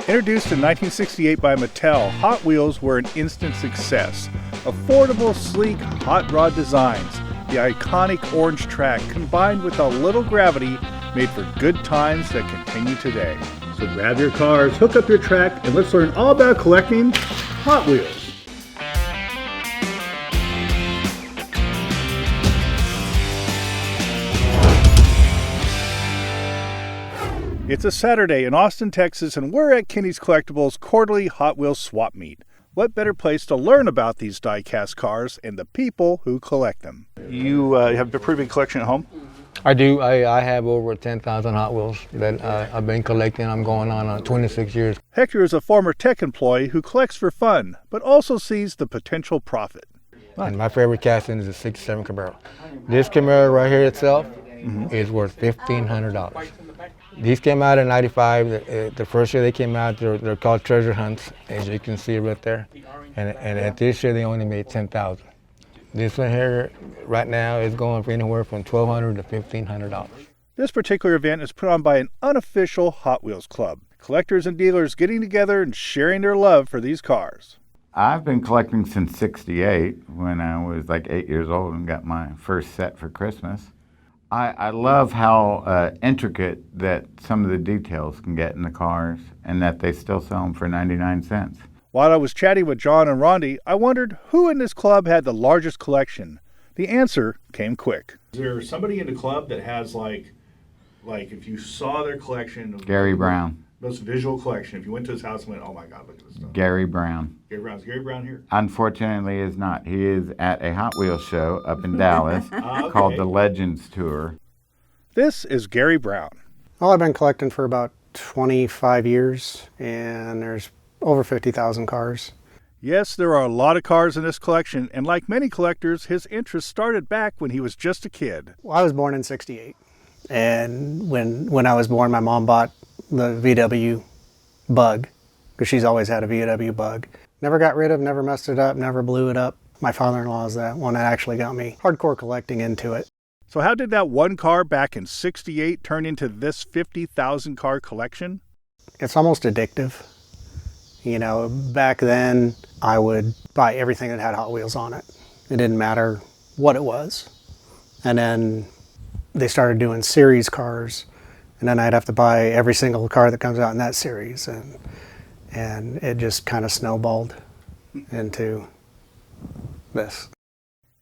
Introduced in 1968 by Mattel, Hot Wheels were an instant success. Affordable, sleek, hot rod designs, the iconic orange track combined with a little gravity made for good times that continue today. So grab your cars, hook up your track, and let's learn all about collecting Hot Wheels. It's a Saturday in Austin, Texas, and we're at Kenny's Collectibles quarterly Hot Wheels swap meet. What better place to learn about these die-cast cars and the people who collect them? You have a pretty big collection at home? I do. I have over 10,000 Hot Wheels that I've been collecting. I'm going on 26 years. Hector is a former tech employee who collects for fun, but also sees the potential profit. And my favorite casting is a 67 Camaro. This Camaro right here itself is worth $1,500. These came out in '95. The first year they came out, they're called treasure hunts, as you can see right there. And at this year, they only made 10,000. This one here, right now, is going for anywhere from $1,200 to $1,500. This particular event is put on by an unofficial Hot Wheels club. Collectors and dealers getting together and sharing their love for these cars. I've been collecting since '68, when I was like 8 years old and got my first set for Christmas. I love how intricate that some of the details can get in the cars, and that they still sell them for 99 cents. While I was chatting with John and Rondi, I wondered who in this club had the largest collection. The answer came quick. Is there somebody in the club that has like if you saw their collection? Gary Brown. Most visual collection. If you went to his house and went, oh my God, look at this stuff. Gary Brown. Gary Brown. Is Gary Brown here? Unfortunately, is not. He is at a Hot Wheels show up in Dallas called the Legends Tour. This is Gary Brown. Well, I've been collecting for about 25 years, and there's over 50,000 cars. Yes, there are a lot of cars in this collection, and like many collectors, his interest started back when he was just a kid. Well, I was born in '68, and when I was born, my mom bought the VW Bug, because she's always had a VW Bug. Never got rid of, never messed it up, never blew it up. My father-in-law is the one that actually got me hardcore collecting into it. So how did that one car back in '68 turn into this 50,000 car collection? It's almost addictive. You know, back then I would buy everything that had Hot Wheels on it. It didn't matter what it was. And then they started doing series cars, and then I'd have to buy every single car that comes out in that series, and it just kind of snowballed into this.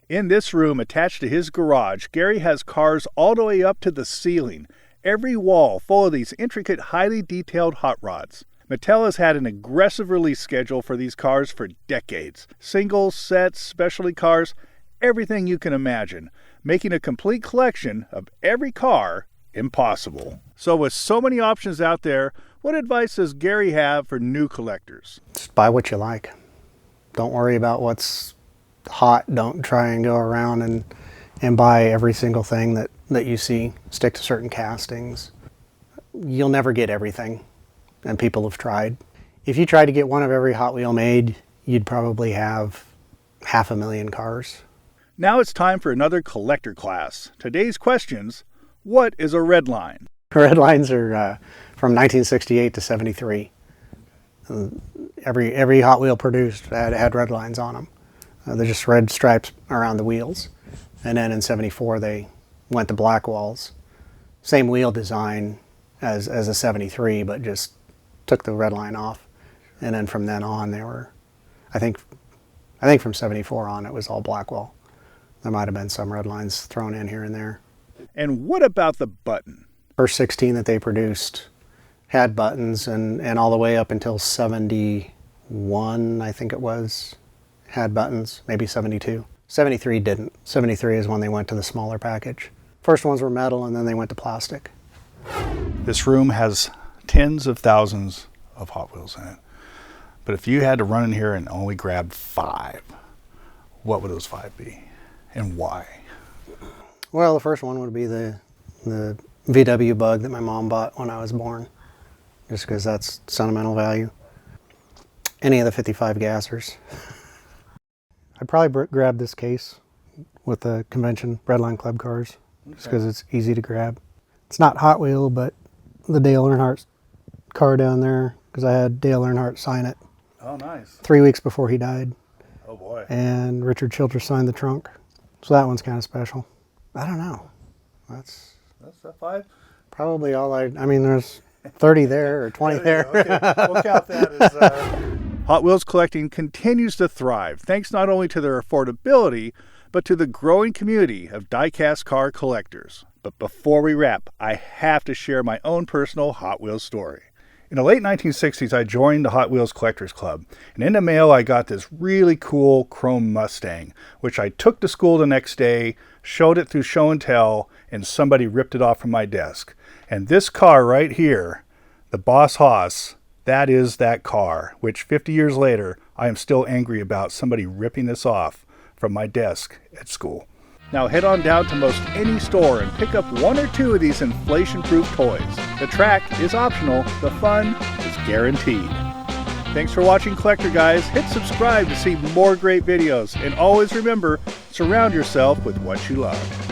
In this room attached to his garage, Gary has cars all the way up to the ceiling, every wall full of these intricate, highly detailed hot rods. Mattel has had an aggressive release schedule for these cars for decades. Singles, sets, specialty cars, everything you can imagine, making a complete collection of every car impossible. So with so many options out there, what advice does Gary have for new collectors? Just buy what you like. Don't worry about what's hot. Don't try and go around and buy every single thing that you see. Stick to certain castings. You'll never get everything, and people have tried. If you tried to get one of every Hot Wheel made, you'd probably have 500,000 cars. Now it's time for another collector class. Today's questions: what is a red line? Red lines are from 1968 to '73. Every Hot Wheel produced had red lines on them. They're just red stripes around the wheels. And then in '74 they went to black walls. Same wheel design as a '73, but just took the red line off. And then from then on they were, I think from '74 on it was all black wall. There might have been some red lines thrown in here and there. And what about the button? First 16 that they produced had buttons, and all the way up until '71, I think it was, had buttons, maybe '72. '73 didn't. '73 is when they went to the smaller package. First ones were metal, and then they went to plastic. This room has tens of thousands of Hot Wheels in it. But if you had to run in here and only grab 5, what would those 5 be, and why? Well, the first one would be the VW Bug that my mom bought when I was born, just because that's sentimental value. Any of the 55 gassers. I'd probably grab this case with the convention Redline Club cars, just because it's easy to grab. It's not Hot Wheel, but the Dale Earnhardt car down there because I had Dale Earnhardt sign it Oh, nice. 3 weeks before he died. Oh, boy. And Richard Childress signed the trunk. So that one's kind of special. I don't know. That's a 5? probably all I mean, there's 30 there or 20 there. Okay, we'll count that as... Hot Wheels collecting continues to thrive, thanks not only to their affordability, but to the growing community of die-cast car collectors. But before we wrap, I have to share my own personal Hot Wheels story. In the late 1960s, I joined the Hot Wheels Collectors Club, and in the mail I got this really cool chrome Mustang, which I took to school the next day, showed it through show and tell, and somebody ripped it off from my desk. And this car right here, the Boss Hoss, that is that car, which 50 years later, I am still angry about somebody ripping this off from my desk at school. Now head on down to most any store and pick up 1 or 2 of these inflation-proof toys. The track is optional, the fun is guaranteed. Thanks for watching, Collector Guys. Hit subscribe to see more great videos, and always remember, surround yourself with what you love.